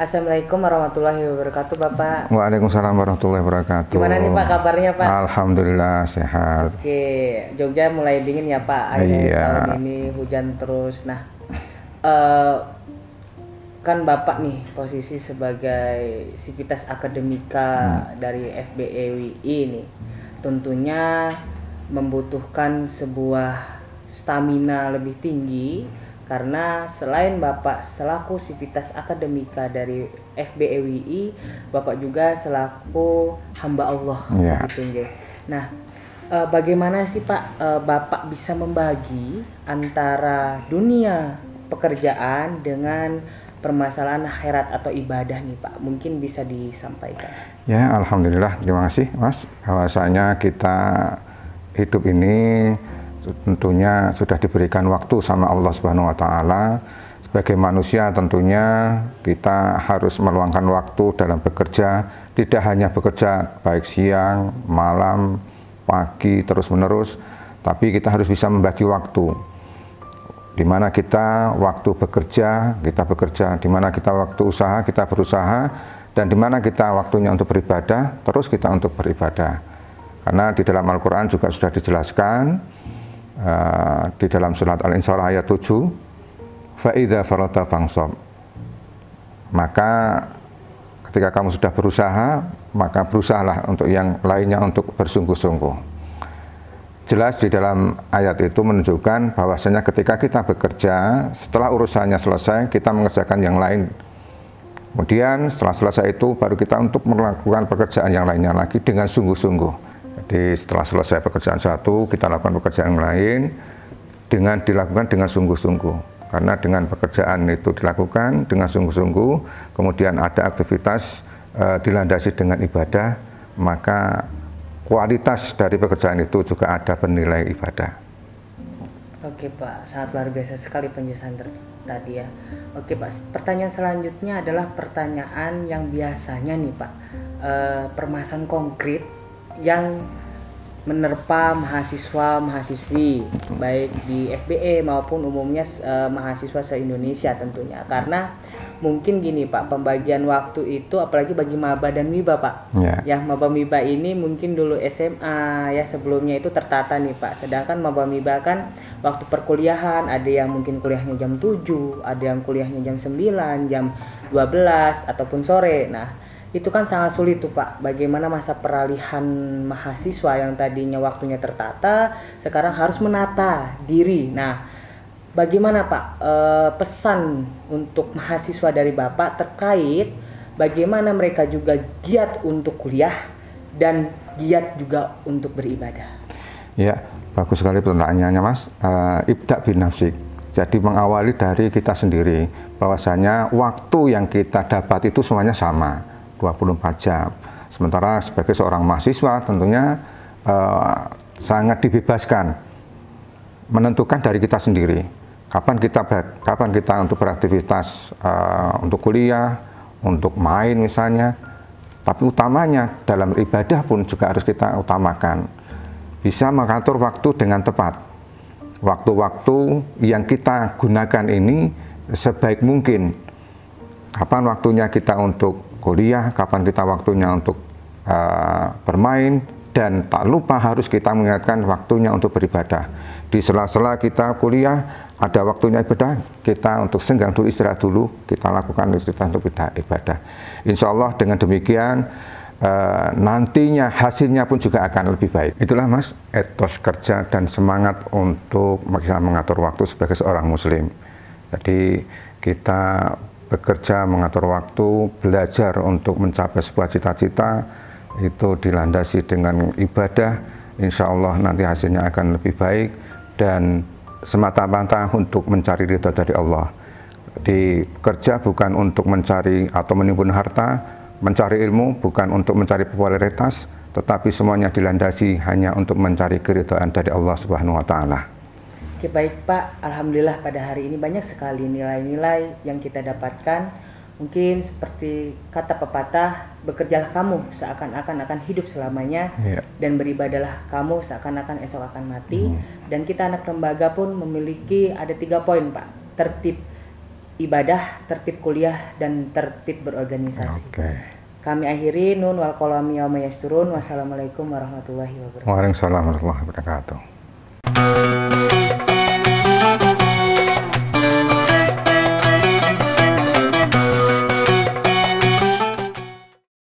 Assalamualaikum warahmatullahi wabarakatuh, Bapak. Waalaikumsalam warahmatullahi wabarakatuh. Gimana nih Pak kabarnya, Pak? Alhamdulillah sehat. Oke, Jogja mulai dingin ya Pak. Akhir Iya. tahun ini hujan terus. Nah, kan Bapak nih posisi sebagai sivitas akademika dari FBEWI nih, tentunya membutuhkan sebuah stamina lebih tinggi. Karena selain Bapak selaku sivitas akademika dari FBEWI, Bapak juga selaku hamba Allah. Ya. Gitu, nah, bagaimana sih Pak Bapak bisa membagi antara dunia pekerjaan dengan permasalahan akhirat atau ibadah nih Pak? Mungkin bisa disampaikan. Ya, alhamdulillah. Terima kasih, Mas. Bahwasanya kita hidup ini tentunya sudah diberikan waktu sama Allah Subhanahu wa taala. Sebagai manusia tentunya kita harus meluangkan waktu dalam bekerja, tidak hanya bekerja baik siang, malam, pagi terus-menerus, tapi kita harus bisa membagi waktu. Di mana kita waktu bekerja, kita bekerja, di mana kita waktu usaha, kita berusaha, dan di mana kita waktunya untuk beribadah, terus kita untuk beribadah. Karena di dalam Al-Qur'an juga sudah dijelaskan di dalam surat Al-Insyirah ayat 7, fa'idha farata fangsab, maka ketika kamu sudah berusaha, maka berusahalah untuk yang lainnya untuk bersungguh-sungguh. Jelas di dalam ayat itu menunjukkan bahwasanya ketika kita bekerja, setelah urusannya selesai, kita mengerjakan yang lain. Kemudian setelah selesai itu baru kita untuk melakukan pekerjaan yang lainnya lagi dengan sungguh-sungguh. Jadi setelah selesai pekerjaan satu, kita lakukan pekerjaan lain dilakukan dengan sungguh-sungguh. Karena dengan pekerjaan itu dilakukan dengan sungguh-sungguh, kemudian ada aktivitas dilandasi dengan ibadah, maka kualitas dari pekerjaan itu juga ada bernilai ibadah. Oke Pak, sangat luar biasa sekali penjelasan tadi ya. Oke Pak, pertanyaan selanjutnya adalah pertanyaan yang biasanya nih Pak, permasalahan konkret yang menerpa mahasiswa-mahasiswi baik di FBE maupun umumnya mahasiswa se-Indonesia tentunya. Karena mungkin gini Pak, pembagian waktu itu apalagi bagi maba dan miba Pak. Ya, maba miba ini mungkin dulu SMA ya, sebelumnya itu tertata nih Pak. Sedangkan maba miba kan waktu perkuliahan ada yang mungkin kuliahnya jam 7, ada yang kuliahnya jam 9, jam 12 ataupun sore. Nah, itu kan sangat sulit tuh Pak. Bagaimana masa peralihan mahasiswa yang tadinya waktunya tertata sekarang harus menata diri. Nah, bagaimana Pak pesan untuk mahasiswa dari Bapak terkait bagaimana mereka juga giat untuk kuliah dan giat juga untuk beribadah? Ya, bagus sekali pertanyaannya Mas. Ibda bin nafsik. Jadi mengawali dari kita sendiri, bahwasanya waktu yang kita dapat itu semuanya sama, 24 jam. Sementara sebagai seorang mahasiswa tentunya sangat dibebaskan menentukan dari kita sendiri kapan kita untuk beraktivitas, untuk kuliah, untuk main misalnya. Tapi utamanya dalam ibadah pun juga harus kita utamakan. Bisa mengatur waktu dengan tepat. Waktu-waktu yang kita gunakan ini sebaik mungkin. Kapan waktunya kita untuk kuliah, kapan kita waktunya untuk bermain, dan tak lupa harus kita mengingatkan waktunya untuk beribadah. Di sela-sela kita kuliah ada waktunya ibadah, kita untuk senggang dulu, istirahat dulu, kita lakukan untuk ibadah. Insya Allah dengan demikian nantinya hasilnya pun juga akan lebih baik. Itulah Mas, etos kerja dan semangat untuk bisa mengatur waktu sebagai seorang muslim. Jadi kita bekerja, mengatur waktu, belajar untuk mencapai sebuah cita-cita, itu dilandasi dengan ibadah, insya Allah nanti hasilnya akan lebih baik dan semata-mata untuk mencari ridha dari Allah. Bekerja bukan untuk mencari atau menimbun harta, mencari ilmu bukan untuk mencari popularitas, tetapi semuanya dilandasi hanya untuk mencari keridhaan dari Allah Subhanahu wa taala. Oke baik Pak, alhamdulillah pada hari ini banyak sekali nilai-nilai yang kita dapatkan. Mungkin seperti kata pepatah, bekerjalah kamu seakan-akan akan hidup selamanya, dan beribadalah kamu seakan-akan esok akan mati. Dan kita anak lembaga pun memiliki ada 3 poin Pak, tertib ibadah, tertib kuliah, dan tertib berorganisasi. Oke. Kami akhiri, nun wal qalami yauma yasturun. Wassalamualaikum warahmatullahi wabarakatuh. Waalaikumsalam warahmatullahi wabarakatuh.